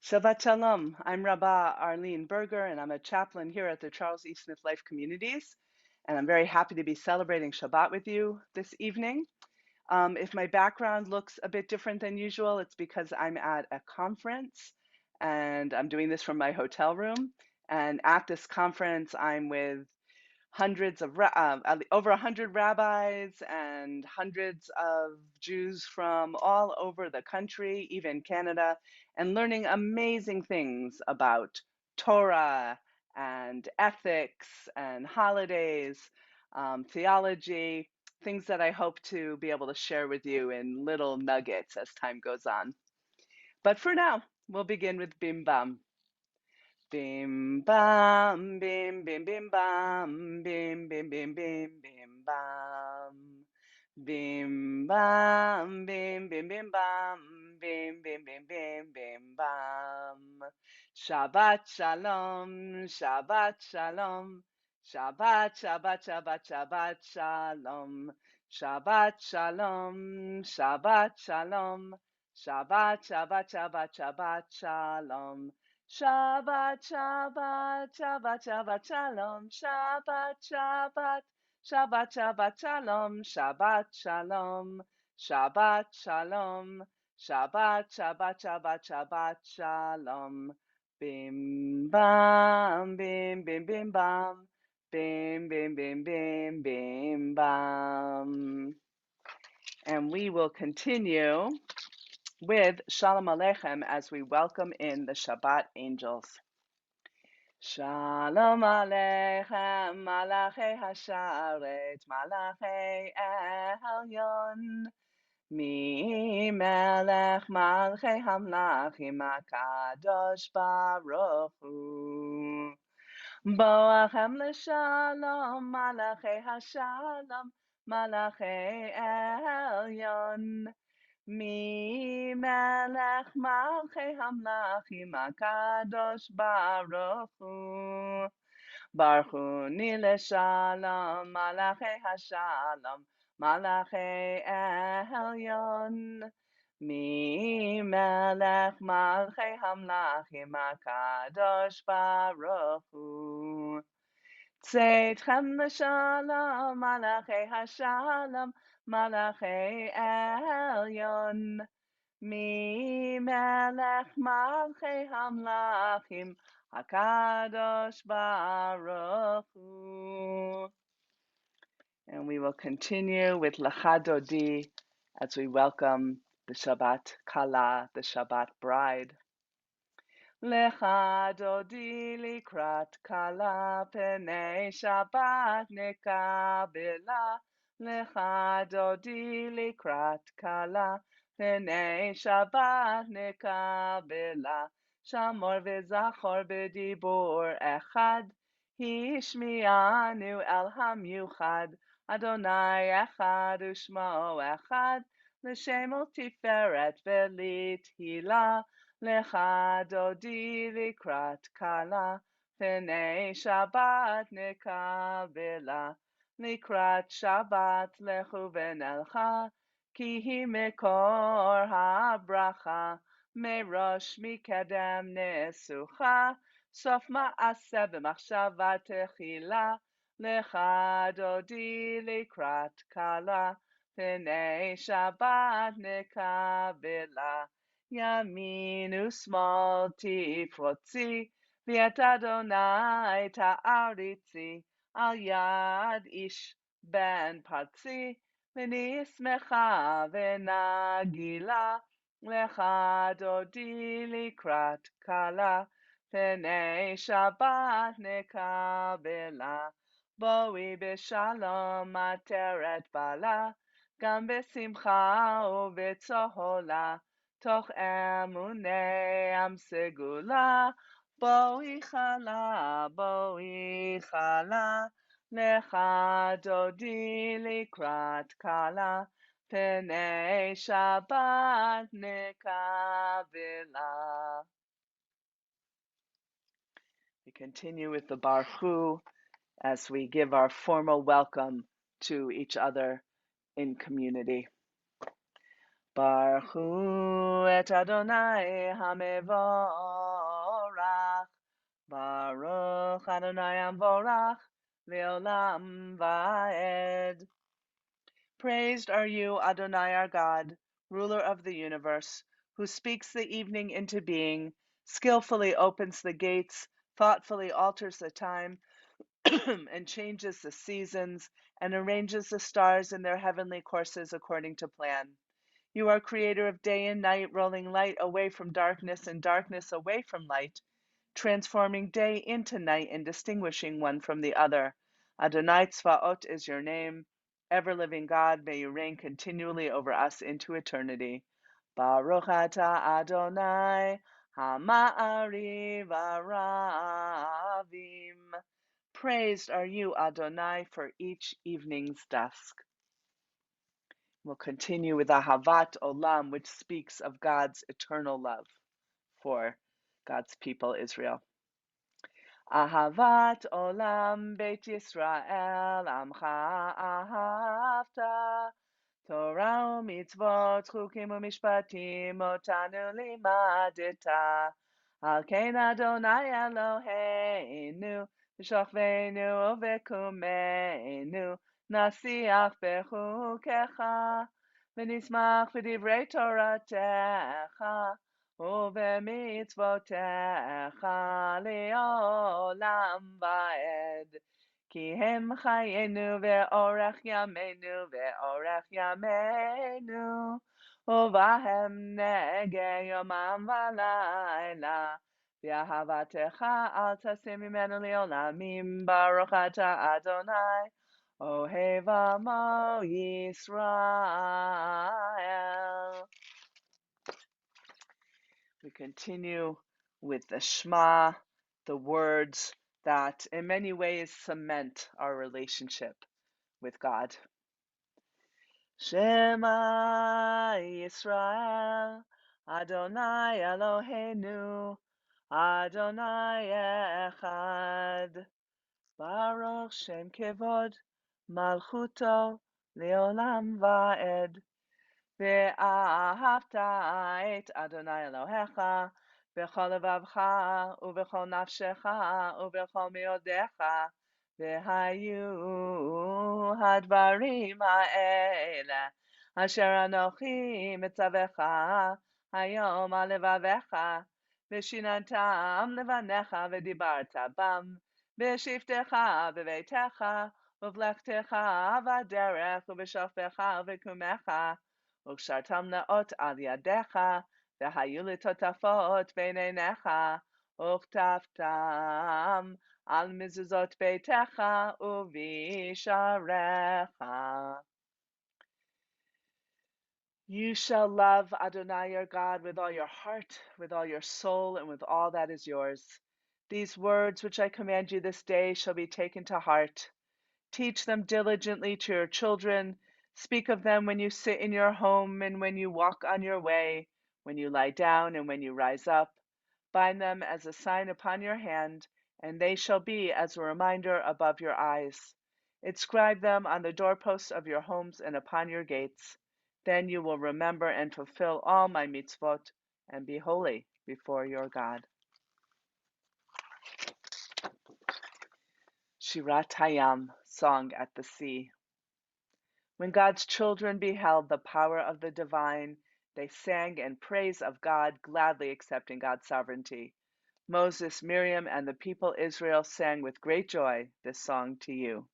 Shabbat Shalom. I'm Rabbah Arlene Berger, and I'm a chaplain here at the Charles E. Smith Life Communities. And I'm very happy to be celebrating Shabbat with you this evening. If my background looks a bit different than usual, it's because I'm at a conference and I'm doing this from my hotel room. And at this conference, I'm with hundreds of over 100 rabbis and hundreds of Jews from all over the country, even Canada, and learning amazing things about Torah and ethics and holidays, theology, things that I hope to be able to share with you in little nuggets as time goes on. But for now, we'll begin with Bim Bam. Bim bam, bim bim bim bam, bim bim bim bim bim bam. Bim bam, bim bim bim bam, bim bim bim bim bim bam. Shabbat shalom, Shabbat shalom. Shabbat, Shabbat, Shabbat, Shabbat shalom. Shabbat shalom, Shabbat shalom. Shabbat, Shabbat, Shabbat, Shabbat shalom. Shabbat, Shabbat, Shabbat, Shabbat, Shalom, Shabbat, Shabbat, Shabbat, Shabbat, Shalom, Shabbat, Shalom, Shabbat, Shalom, Shabbat, Shabbat, Shabbat, Shabbat, Shalom, Bim Bam, Bim Bim Bim Bam, Bim Bim Bim Bim Bim Bam. And we will continue with Shalom Aleichem as we welcome in the Shabbat angels. Shalom Aleichem, Malachei Hasharet, Malachei Elyon, Mi Melech Malchei Hamlachim HaKadosh Baruch Hu. Boachem L'Shalom, Malachei Hashalom, Malachei Elyon. Mi melech malchei hamlachim HaKadosh Baruch Hu. Baruch Hu ni l'shalom, malachei hashalom, malachei elyon. Mi melech malchei hamlachim HaKadosh Baruch Hu. Tzedchem l'shalom, malachei hashalom, Malachei Elyon, Mi Melech Malchei Hamlachim, HaKadosh Baruch Hu. And we will continue with Lecha Dodi as we welcome the Shabbat Kala, the Shabbat bride. Lecha Dodi likrat Kala, Penei Shabbat nekabela. Lecha Dodi likrat Kala, Penei Shabbat nekabela. Shamor v'zachor b'dibur echad, Hishmianu el hamyuchad. Adonai echad u'shmo echad, L'shem tiferet v'lithilah. Lecha Dodi likrat Kala, Penei Shabbat nekabela. Likrat Shabbat lechu v'nelcha, Ki hi mekor habracha, Merosh mikedem nesucha, Sof ma'aseh b'machshava techila. Lecha Dodi likrat Kala, Penei Shabbat nekabela. Yamin u'smal tifrotzi, V'et Adonai ta'aritzi, Al yad ish ben parzi, V'nismecha v'nagila. Lecha Dodi likrat Kala, Penei Shabbat nekabela. Boi b'shalom ateret bala, Gam b'simcha u'b'tzohola, Toch emunei am segula. Boi chala, Lecha Dodi likrat Kala, Penei Shabbat nekabela. We continue with the Baruch Hu as we give our formal welcome to each other in community. Baruch hu et Adonai hamevorach. Baruch Adonai Amvorach Leolam Vaed. Praised are you, Adonai our God, ruler of the universe, who speaks the evening into being, skillfully opens the gates, thoughtfully alters the time, and changes the seasons, and arranges the stars in their heavenly courses according to plan. You are creator of day and night, rolling light away from darkness and darkness away from light, transforming day into night and distinguishing one from the other. Adonai Tzvaot is your name. Ever-living God, may you reign continually over us into eternity. Baruch atah Adonai, Hama'ariv Aravim. Praised are you, Adonai, for each evening's dusk. We'll continue with Ahavat Olam, which speaks of God's eternal love for God's people, Israel. Ahavat Olam Beit Yisrael, Amcha Ahavta, Torah u'mitzvot, chukim u'mishpatim, otanu limadeta. Al ken Adonai Eloheinu, v'shochveinu u'vekumeinu, nasiach bechukecha, v'nismach v'divrei Toratecha, u'v'mitzvotecha le'olam va'ed. Ki hem chayenu ve'orech yameinu ve'orech yameinu, uvahem nege yomam v'layla. V'ahavatecha al tasim mimenu le'olamim, baruch atah Adonai, ohev amo Yisrael. We continue with the Shema, the words that in many ways cement our relationship with God. Shema Yisrael, Adonai Eloheinu, Adonai Echad, Baruch Shem Kevod, Malchuto, Leolam Vaed. ואהבת את אדוני אלוהיך בכל לבבך ובכל נפשך ובכל מאודיך, והיו הדברים האלה אשר אנוכי מצווך היום על לבביך, ושיננתם לבניך ודיברת בם בשבתך בביתך ובלכתך בדרך ובשופך ובקומך, וקשרתם נאות על ידיך, והיו לטוטפות בין עיניך, וכתבתם על מזוזות ביתך ובשעריך. You shall love Adonai your God with all your heart, with all your soul, and with all that is yours. These words which I command you this day shall be taken to heart. Teach them diligently to your children. Speak of them when you sit in your home and when you walk on your way, when you lie down and when you rise up. Bind them as a sign upon your hand, and they shall be as a reminder above your eyes. Inscribe them on the doorposts of your homes and upon your gates. Then you will remember and fulfill all my mitzvot and be holy before your God. Shirat Hayam, Song at the Sea. When God's children beheld the power of the divine, they sang in praise of God, gladly accepting God's sovereignty. Moses, Miriam, and the people Israel sang with great joy this song to you.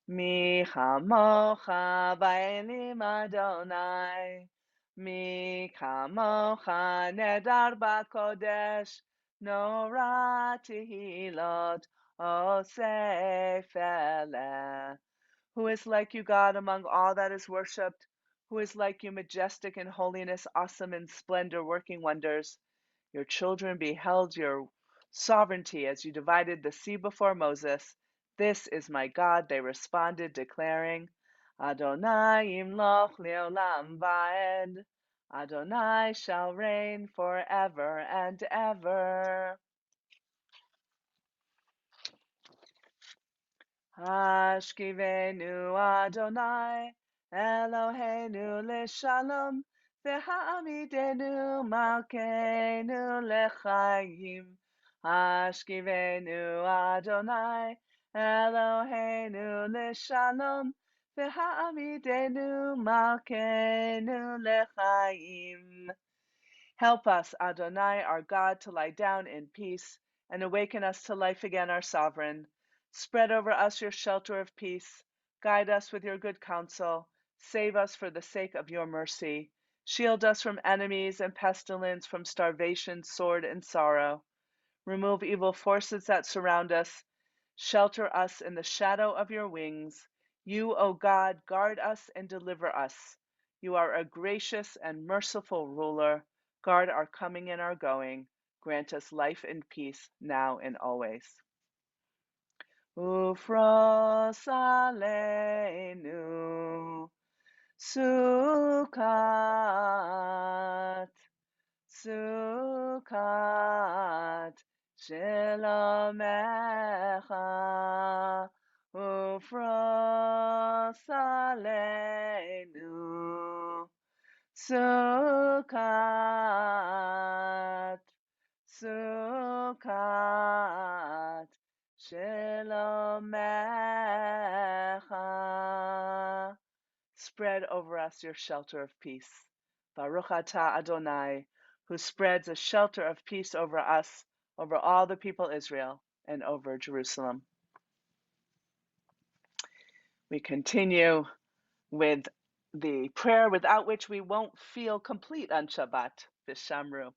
Mi chamocha ba'elim Adonai, mi chamocha nedar ba'kodesh, nora tehilot osef eleh. Who is like you, God, among all that is worshipped? Who is like you, majestic in holiness, awesome in splendor, working wonders? Your children beheld your sovereignty as you divided the sea before Moses. This is my God, they responded, declaring, Adonai imloch leolam vaed. Adonai shall reign forever and ever. Hashkivenu Adonai Eloheinu leshalom, והעמידנו מלכנו לחיים. השכיבנו אדוני Eloheinu לשלום, והעמידנו מלכנו לחיים. Help us, Adonai, our God, to lie down in peace, and awaken us to life again, our sovereign. Spread over us your shelter of peace. Guide us with your good counsel. Save us for the sake of your mercy. Shield us from enemies and pestilence, from starvation, sword, and sorrow. Remove evil forces that surround us. Shelter us in the shadow of your wings. You, O God, guard us and deliver us. You are a gracious and merciful ruler. Guard our coming and our going. Grant us life and peace now and always. Ufros aleinu Sukkot, Sukkot Shelamecha Ufros aleinu Sukkot, Sukkot Shelamecha. Spread over us your shelter of peace. Baruch atah Adonai, who spreads a shelter of peace over us, over all the people Israel, and over Jerusalem. We continue with the prayer without which we won't feel complete on Shabbat, Vishamru.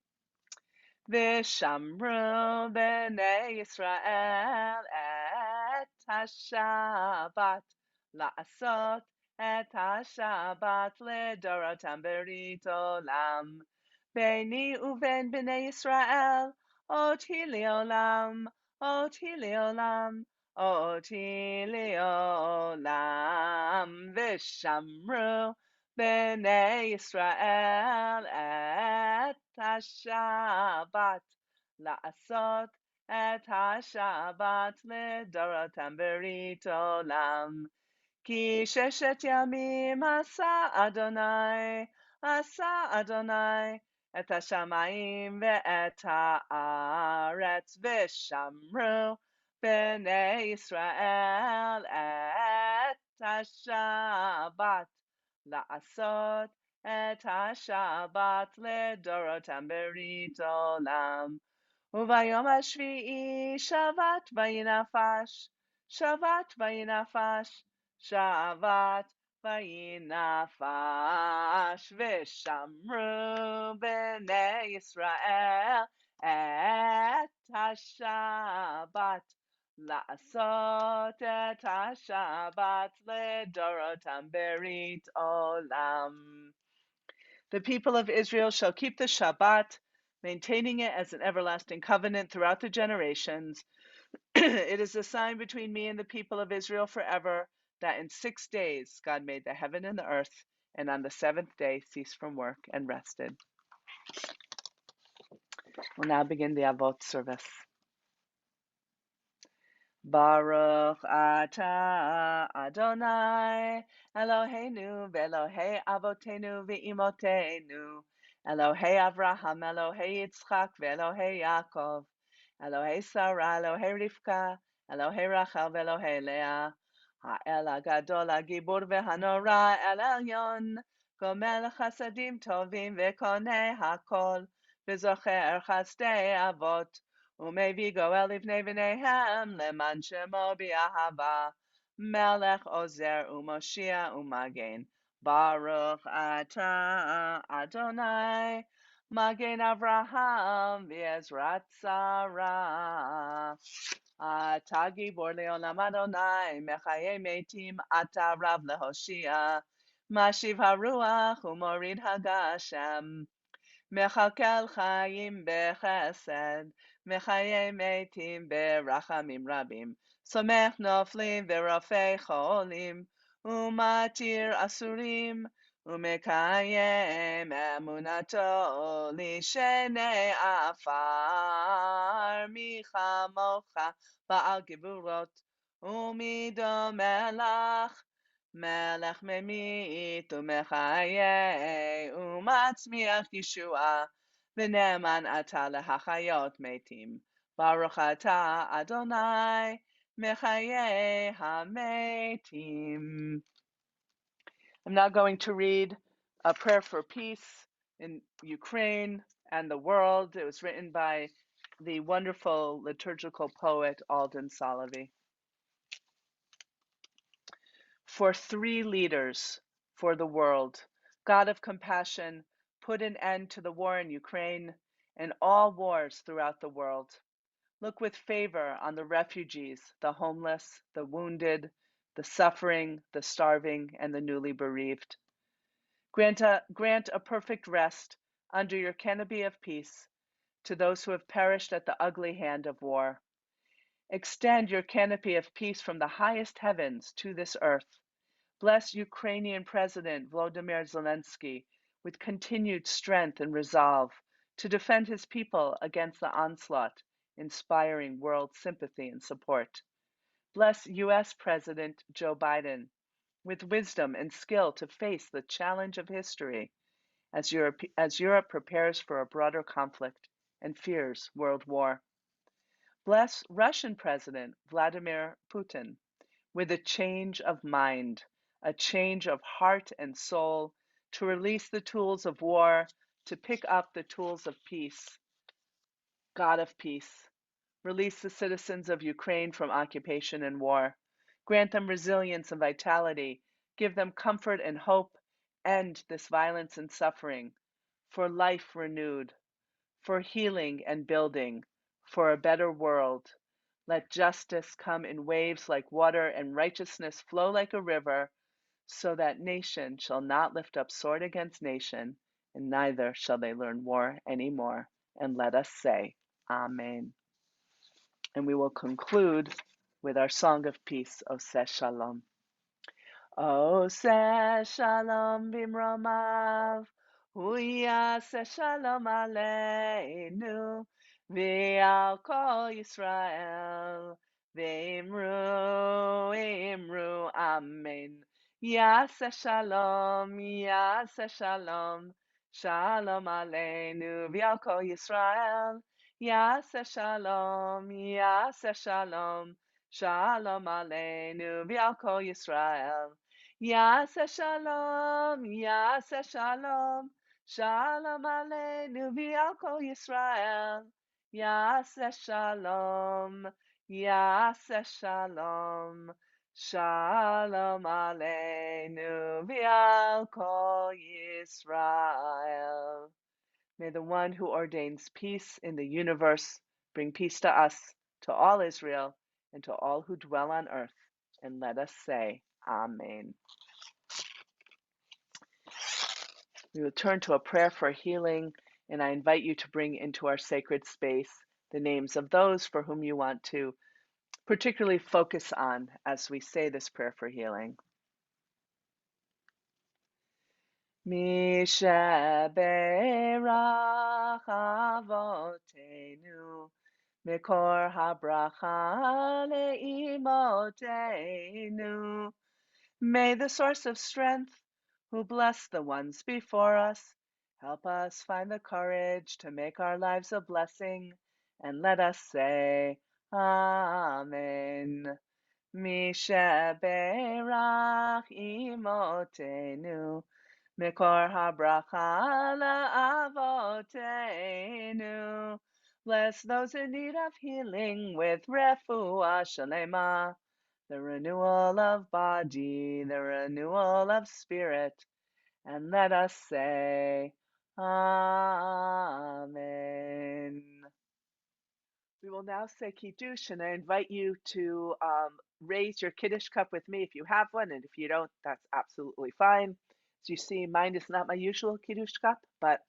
Vishamru b'nei Yisrael et HaShabbat la'asot et HaShabbat ledorotam berit olam. Beni uven b'nei Yisrael oti leolam, oti leolam, oti leolam. Vishamru B'nei Yisrael et HaShabbat la'asot et HaShabbat ledorotam berit olam. Ki sheshet yamim asa Adonai et hashamayim ve'et haaretz v'shamru b'nei Yisrael et HaShabbat la'asot et HaShabbat ledorotam berit olam. Uvayom hashvi'i shavat vayinafash, shavat vayinafash, shavat vayinafash, v'shamru b'nei Yisrael et HaShabbat la'asot et HaShabbat ledorotam berit olam. The people of Israel shall keep the Shabbat, maintaining it as an everlasting covenant throughout the generations. It is a sign between me and the people of Israel forever that in 6 days God made the heaven and the earth, and on the seventh day ceased from work and rested. We'll now begin the Avot service. Baruch atah Adonai Eloheinu v'Elohei Avotenu v'Imotenu Elohei Avraham, Elohei Yitzchak v'Elohei Yaakov Elohei Sarah, Elohei Rivka, Elohei Rachel v'Elohei Leah Ha'el HaGadol HaGibur v'Hanora El Elyon Gomel Chasadim Tovim v'Konei HaKol v'Zocher Chasdei Avot Umevi goel livnei v'neihem leman shemo b'ahava melech ozer u'moshia u'magen Baruch atah Adonai Magen Avraham v'ezrat Sarah Atah gibor leolam Adonai mechayei metim atah rav lehoshia Mashiv haruach u'morid hagashem Mechalkel chayim bechesed, mechayei metim berachamim rabim, somech noflim verofei cholim, umatir asurim, umekayem emunato lishenei afar, michamocha ba'al gevurot, umido melach, melech memit u'mechaye u'matzmiach Yeshua v'ne'eman ata lehachayot metim. Baruch ata Adonai mechaye hametim. I'm now going to read a prayer for peace in Ukraine and the world. It was written by the wonderful liturgical poet Alden Solovey. For three leaders for the world, God of compassion, put an end to the war in Ukraine and all wars throughout the world. Look with favor on the refugees, the homeless, the wounded, the suffering, the starving, and the newly bereaved. Grant a perfect rest under your canopy of peace to those who have perished at the ugly hand of war. Extend your canopy of peace from the highest heavens to this earth. Bless Ukrainian President Volodymyr Zelensky with continued strength and resolve to defend his people against the onslaught, inspiring world sympathy and support. Bless U.S. President Joe Biden with wisdom and skill to face the challenge of history as Europe prepares for a broader conflict and fears world war. Bless Russian President Vladimir Putin with a change of mind, a change of heart and soul, to release the tools of war, to pick up the tools of peace. God of peace, release the citizens of Ukraine from occupation and war. Grant them resilience and vitality. Give them comfort and hope. End this violence and suffering. For life renewed, for healing and building, for a better world. Let justice come in waves like water and righteousness flow like a river, so that nation shall not lift up sword against nation, and neither shall they learn war any more. And let us say, Amen. And we will conclude with our song of peace, Oseh Shalom. Oseh Shalom bimromav, hu yaseh shalom aleinu, v'al kol Yisrael, v'imru amen. Yaseh shalom shalom aleinu, v'al kol Yisrael. Yaseh shalom, shalom aleinu, v'al kol Yisrael. Yaseh shalom aleinu v'al kol Yisrael. Yaseh shalom, shalom aleinu v'al kol Yisrael. May the one who ordains peace in the universe bring peace to us, to all Israel, and to all who dwell on earth. And let us say, Amen. We will turn to a prayer for healing, and I invite you to bring into our sacred space the names of those for whom you want to particularly focus on as we say this prayer for healing. Mi sheberach avotenu Mekor habracha leimotenu. May the source of strength, who bless the ones before us, help us find the courage to make our lives a blessing, and let us say, Amen. Mi sheberach imotenu, Mekor habracha leavotenu. Bless those in need of healing with refuah shalema, the renewal of body, the renewal of spirit, and let us say, Amen. We will now say Kiddush, and I invite you to raise your Kiddush cup with me if you have one, and if you don't, that's absolutely fine. As you see, mine is not my usual Kiddush cup, but,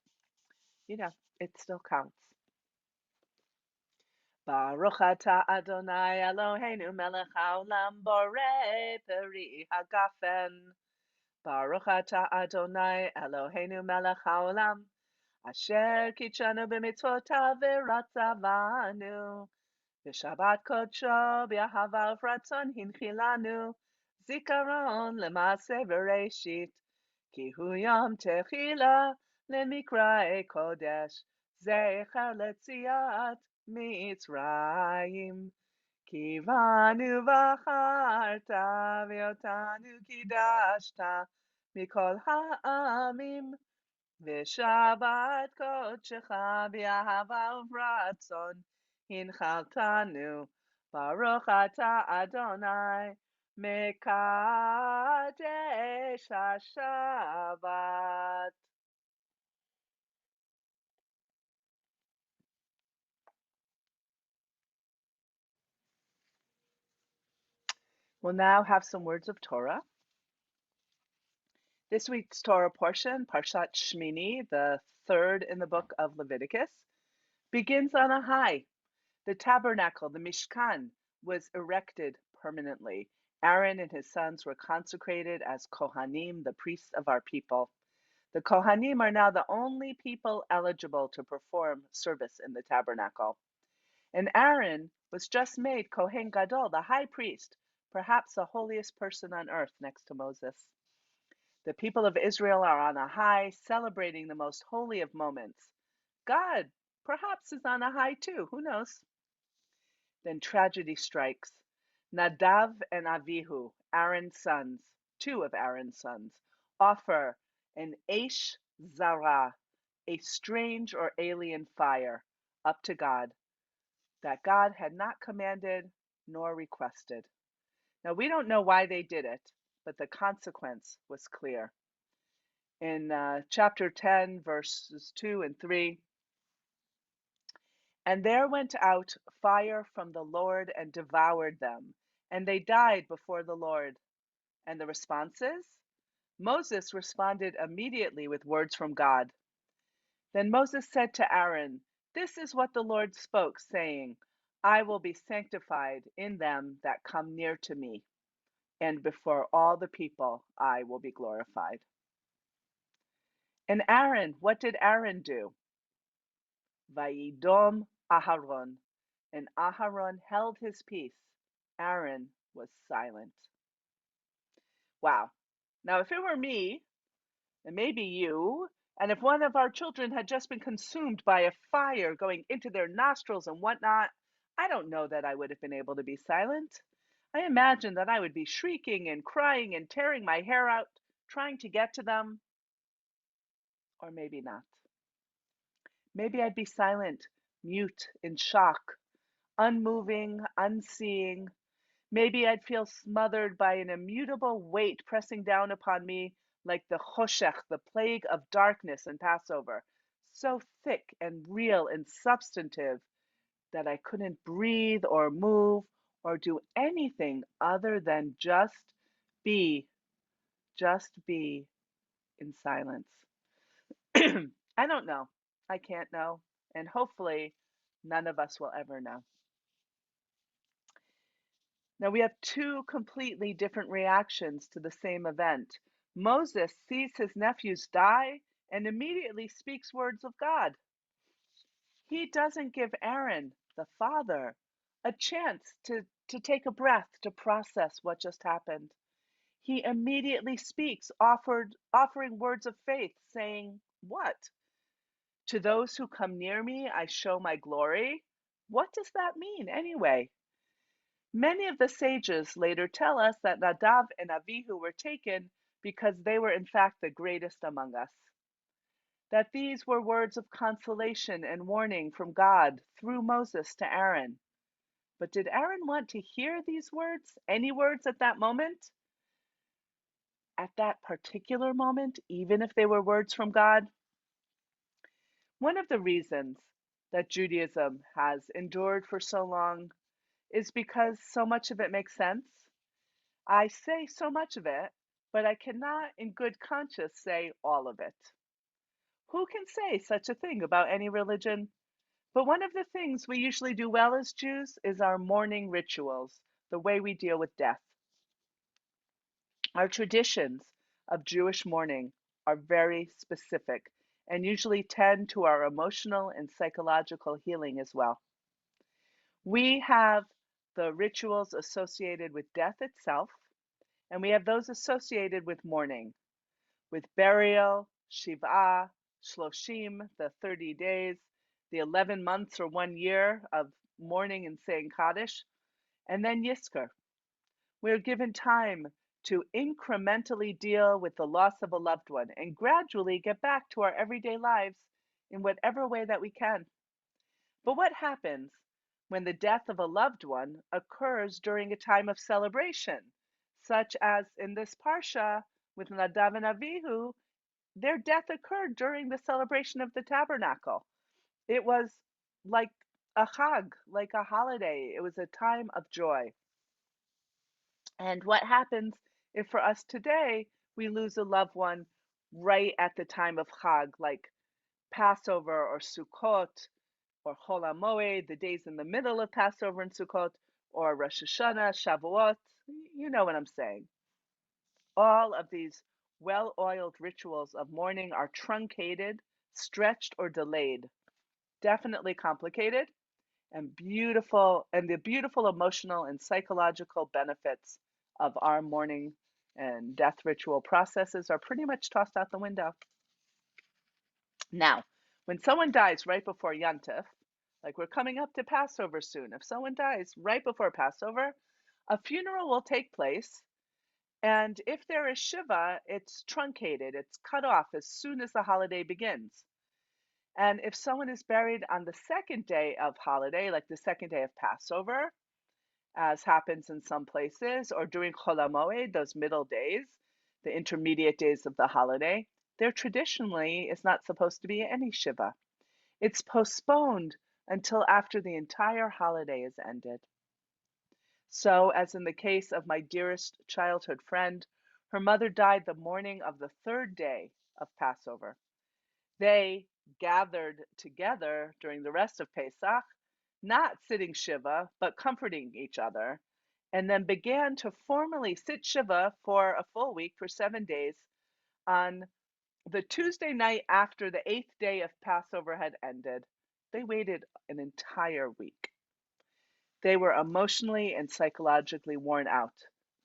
it still counts. Baruch atah Adonai Eloheinu melech haolam borei peri hagafen. Baruch atah Adonai Eloheinu melech haolam asher kitshanu b'mitzvotav v'ratzavanu v'shabbat kodsho b'ahava uvratzon hinchilanu zikaron lemase bereshit, ki hu yom techila lemikra kodesh, zecher letziat mitzrayim. Kivanu v'acharta v'otanu kidashta mikol ha'amim v'shabbat kodshecha b'ahava uvratzon hinchaltanu baruch ata Adonai mekadesh haShabbat. We'll now have some words of Torah. This week's Torah portion, Parshat Shemini, the third in the book of Leviticus, begins on a high. The tabernacle, the Mishkan, was erected permanently. Aaron and his sons were consecrated as Kohanim, the priests of our people. The Kohanim are now the only people eligible to perform service in the tabernacle. And Aaron was just made Kohen Gadol, the high priest, perhaps the holiest person on earth next to Moses. The people of Israel are on a high, celebrating the most holy of moments. God perhaps is on a high too, who knows? Then tragedy strikes. Nadav and Avihu, Aaron's sons, two of Aaron's sons, offer an Eish Zara, a strange or alien fire, up to God, that God had not commanded nor requested. Now, we don't know why they did it, but the consequence was clear. In chapter 10, verses 2 and 3, and there went out fire from the Lord and devoured them, and they died before the Lord. And the responses? Moses responded immediately with words from God. Then Moses said to Aaron, "This is what the Lord spoke, saying, I will be sanctified in them that come near to me, and before all the people I will be glorified." And Aaron, what did Aaron do? Vayidom Aharon. And Aharon held his peace. Aaron was silent. Wow. Now, if it were me, and maybe you, and if one of our children had just been consumed by a fire going into their nostrils and whatnot, I don't know that I would have been able to be silent. I imagine that I would be shrieking and crying and tearing my hair out, trying to get to them. Or maybe not. Maybe I'd be silent, mute, in shock, unmoving, unseeing. Maybe I'd feel smothered by an immutable weight pressing down upon me like the choshech, the plague of darkness in Passover, so thick and real and substantive that I couldn't breathe or move or do anything other than be, just be in silence. I don't know. I can't know. And hopefully, none of us will ever know. Now we have two completely different reactions to the same event. Moses sees his nephews die and immediately speaks words of God. He doesn't give Aaron, the father, a chance to take a breath, to process what just happened. He immediately speaks, offering words of faith, saying, what? To those who come near me, I show my glory. What does that mean anyway? Many of the sages later tell us that Nadav and Avihu were taken because they were in fact the greatest among us. That these were words of consolation and warning from God through Moses to Aaron. But did Aaron want to hear these words, any words at that moment? At that particular moment, even if they were words from God? One of the reasons that Judaism has endured for so long is because so much of it makes sense. I say so much of it, but I cannot in good conscience say all of it. Who can say such a thing about any religion? But one of the things we usually do well as Jews is our mourning rituals, the way we deal with death. Our traditions of Jewish mourning are very specific and usually tend to our emotional and psychological healing as well. We have the rituals associated with death itself, And we have those associated with mourning, with burial, Shiv'ah, Shloshim, the 30 days, the 11 months or 1 year of mourning and saying Kaddish, and then Yizkor. We're given time to incrementally deal with the loss of a loved one and gradually get back to our everyday lives in whatever way that we can. But what happens when the death of a loved one occurs during a time of celebration, such as in this parsha with Nadav and Avihu? Their death occurred during the celebration of the tabernacle. It was like a chag, like a holiday. It was a time of joy. And what happens if for us today we lose a loved one right at the time of chag, like Passover or Sukkot or Chol HaMoed, the days in the middle of Passover and Sukkot, or Rosh Hashanah, Shavuot? You know what I'm saying. All of these well-oiled rituals of mourning are truncated, stretched, or delayed. Definitely complicated and beautiful, and the beautiful emotional and psychological benefits of our mourning and death ritual processes are pretty much tossed out the window. Now, when someone dies right before Yontif, like we're coming up to Passover soon, if someone dies right before Passover, a funeral will take place. And if there is Shiva, it's truncated, it's cut off as soon as the holiday begins. And if someone is buried on the second day of holiday, like the second day of Passover, as happens in some places, or during Chol HaMoed, those middle days, the intermediate days of the holiday, there traditionally is not supposed to be any Shiva. It's postponed until after the entire holiday is ended. So, as in the case of my dearest childhood friend, her mother died the morning of the third day of Passover. They gathered together during the rest of Pesach, not sitting Shiva, but comforting each other, and then began to formally sit Shiva for a full week, for 7 days, on the Tuesday night after the 8th day of Passover had ended. They waited an entire week. They were emotionally and psychologically worn out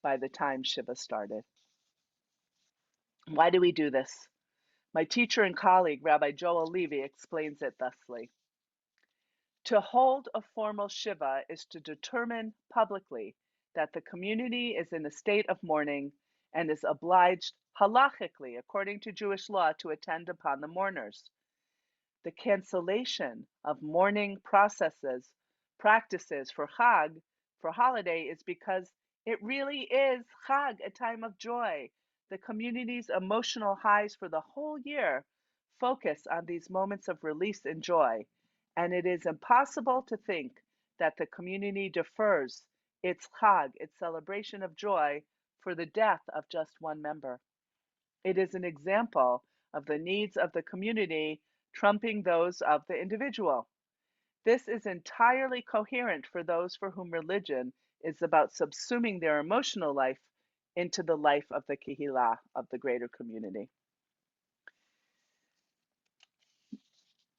by the time Shiva started. Why do we do this? My teacher and colleague, Rabbi Joel Levy, explains it thusly. To hold a formal Shiva is to determine publicly that the community is in a state of mourning and is obliged halachically, according to Jewish law, to attend upon the mourners. The cancellation of mourning practices for Chag, for holiday, is because it really is Chag, a time of joy. The community's emotional highs for the whole year focus on these moments of release and joy, and it is impossible to think that the community defers its Chag, its celebration of joy, for the death of just one member. It is an example of the needs of the community trumping those of the individual. This is entirely coherent for those for whom religion is about subsuming their emotional life into the life of the kehillah, of the greater community.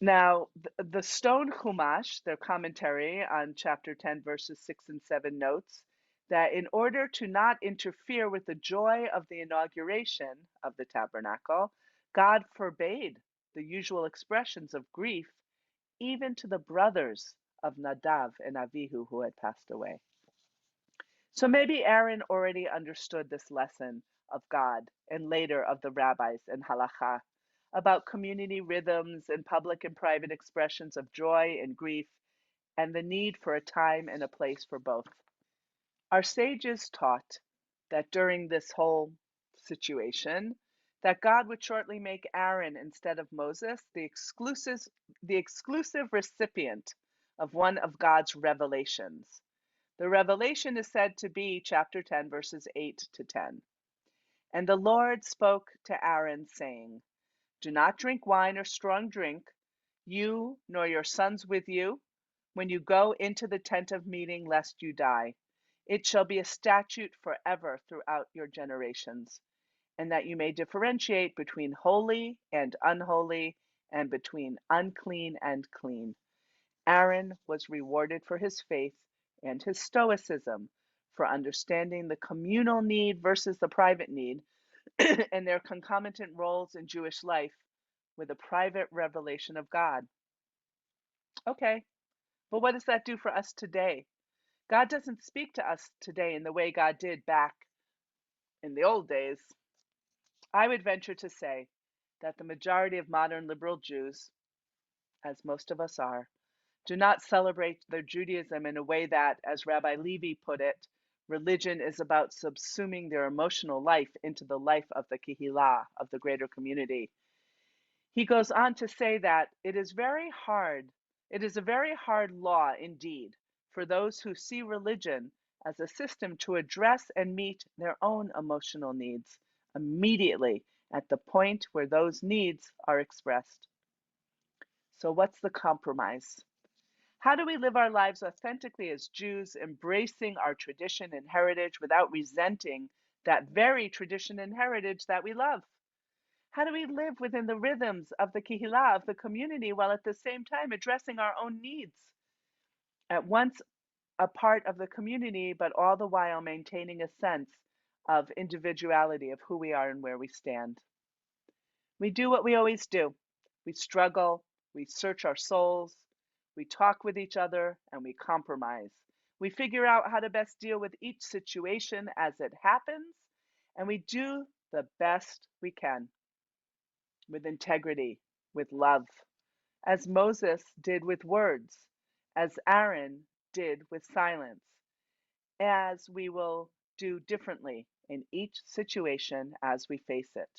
Now, the Stone Chumash, their commentary on chapter 10, verses 6 and 7, notes that in order to not interfere with the joy of the inauguration of the tabernacle, God forbade the usual expressions of grief even to the brothers of Nadav and Avihu who had passed away. So maybe Aaron already understood this lesson of God and later of the rabbis and halacha about community rhythms and public and private expressions of joy and grief and the need for a time and a place for both. Our sages taught that during this whole situation, that God would shortly make Aaron, instead of Moses, the exclusive recipient of one of God's revelations. The revelation is said to be chapter 10, verses 8 to 10. And the Lord spoke to Aaron, saying, Do not drink wine or strong drink, you nor your sons with you, when you go into the tent of meeting, lest you die. It shall be a statute forever throughout your generations, and that you may differentiate between holy and unholy, and between unclean and clean. Aaron was rewarded for his faith and his stoicism, for understanding the communal need versus the private need and their concomitant roles in Jewish life with a private revelation of God. Okay, but what does that do for us today? God doesn't speak to us today in the way God did back in the old days. I would venture to say that the majority of modern liberal Jews, as most of us are, do not celebrate their Judaism in a way that, as Rabbi Levi put it, religion is about subsuming their emotional life into the life of the kehillah, of the greater community. He goes on to say that it is a very hard law indeed for those who see religion as a system to address and meet their own emotional needs immediately at the point where those needs are expressed. So what's the compromise? How do we live our lives authentically as Jews, embracing our tradition and heritage without resenting that very tradition and heritage that we love? How do we live within the rhythms of the kehillah, of the community, while at the same time addressing our own needs? At once a part of the community, but all the while maintaining a sense of individuality, of who we are and where we stand. We do what we always do. We struggle, we search our souls, we talk with each other, and we compromise. We figure out how to best deal with each situation as it happens, and we do the best we can with integrity, with love, as Moses did with words, as Aaron did with silence, as we will do differently in each situation as we face it,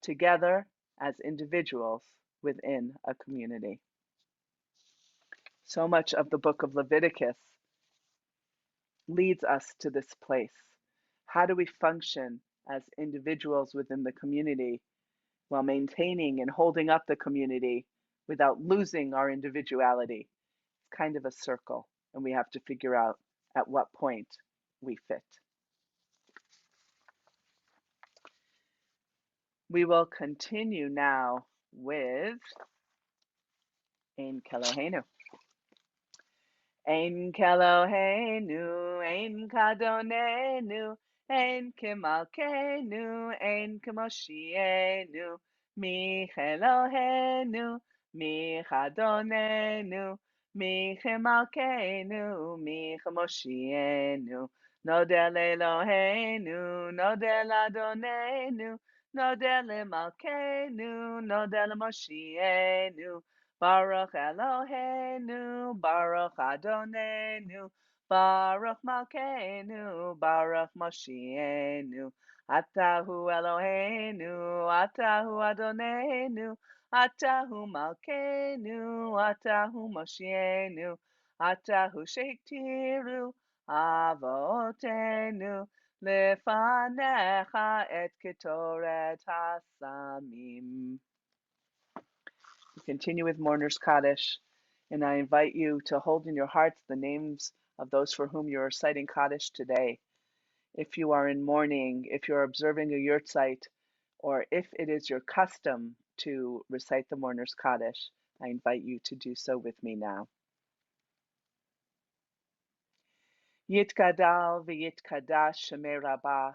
together as individuals within a community. So much of the book of Leviticus leads us to this place. How do we function as individuals within the community while maintaining and holding up the community without losing our individuality? It's kind of a circle, and we have to figure out at what point we fit. We will continue now with Ein Kelohenu. Ein Kelohenu, Ein Kadonenu, Ein Kemalkenu, Ein Kemoshienu, Mi Elohenu, Mi Chadonenu, Mi Chemalkenu, Mi Chemoshienu, Nodel Elohenu, Nodel Adonenu, Nodel Malkenu, Nodel Moshienu, Baruch Eloheinu, Baruch Adonenu, Baruch Malkeinu, Baruch Moshienu, Atahu Eloheinu, Atahu Adonenu, Atahu Malkeinu, Atahu Moshienu, Atahu Shektiru, Avotenu, Lefanecha et Ketoret Hasamim. We continue with Mourner's Kaddish, and I invite you to hold in your hearts the names of those for whom you are reciting Kaddish today. If you are in mourning, if you're observing a yurtzeit, or if it is your custom to recite the Mourner's Kaddish, I invite you to do so with me now. Yitgadal v'yitkadash shemei Rabbah,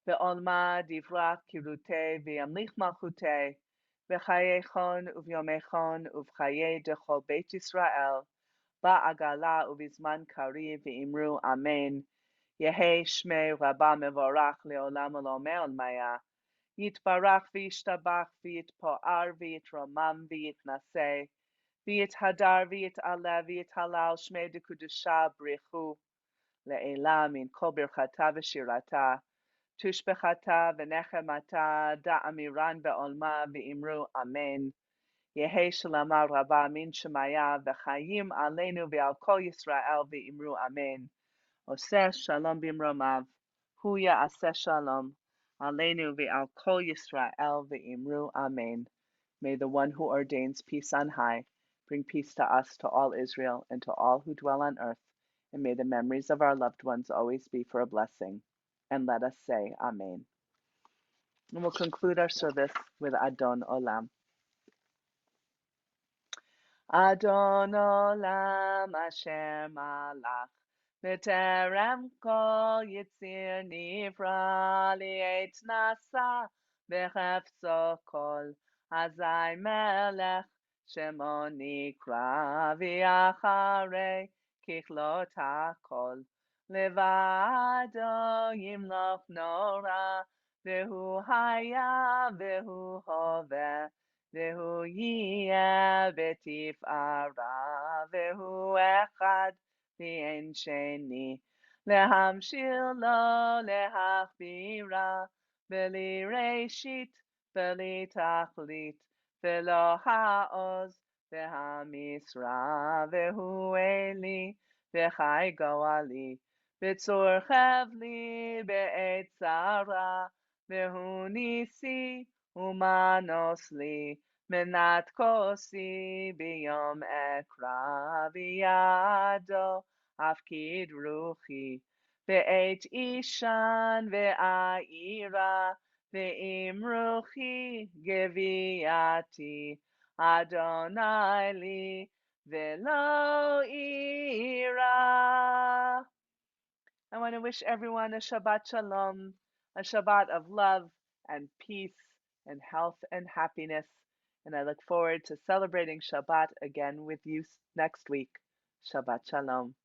ve'olma divrach kirutei v'yamlich malchutei, v'chayechon uvyomechon uvchaye dechol Beit Yisrael, ba'agala uvizman kari v'imru amen, yehe shmei Rabbah mevorach leolam olomei olmaya, yitbarach v'yishtabach v'yitpo'ar v'yitromam v'yitnaseh, v'yithadar v'yit'aleh v'yithalal shmei dekudusha brichu, le'elam min kol birchata v'shirata, Tushbechata v'nechemata da'amiran be'olma v'imru amen. Yehe shalama rabba min shemaya v'chayim aleinu ve'al kol Yisrael v'imru amen. Oseh shalom bimromav. Hu ya'aseh shalom. Aleinu ve'al kol Yisrael v'imru amen. May the one who ordains peace on high bring peace to us, to all Israel, and to all who dwell on earth. And may the memories of our loved ones always be for a blessing. And let us say Amen. And we'll conclude our service with Adon Olam. Adon Olam Asher Malach בטרם כל יציר נברא לעת נשא בחפצו כל אזי מלך שמו נקרא ואחרי ככלות הכל לבדו ימלוך נורא והוא היה והוא הווה והוא יהיה בתפארה והוא אחד ואין שני להמשיל לו להכבירה בלי ראשית בלי תכלית ולא העוז והמשרה והוא אלי וחי גואלי בצור חבלי בעת צרה והוא ניסי ומנוס לי מנת כוסי ביום אקרא בידו אפקיד רוחי בעת אישן ואירה ואם רוחי גוויעתי אדוני לי ולא אירה. I want to wish everyone a Shabbat Shalom, a Shabbat of love and peace and health and happiness. And I look forward to celebrating Shabbat again with you next week. Shabbat Shalom.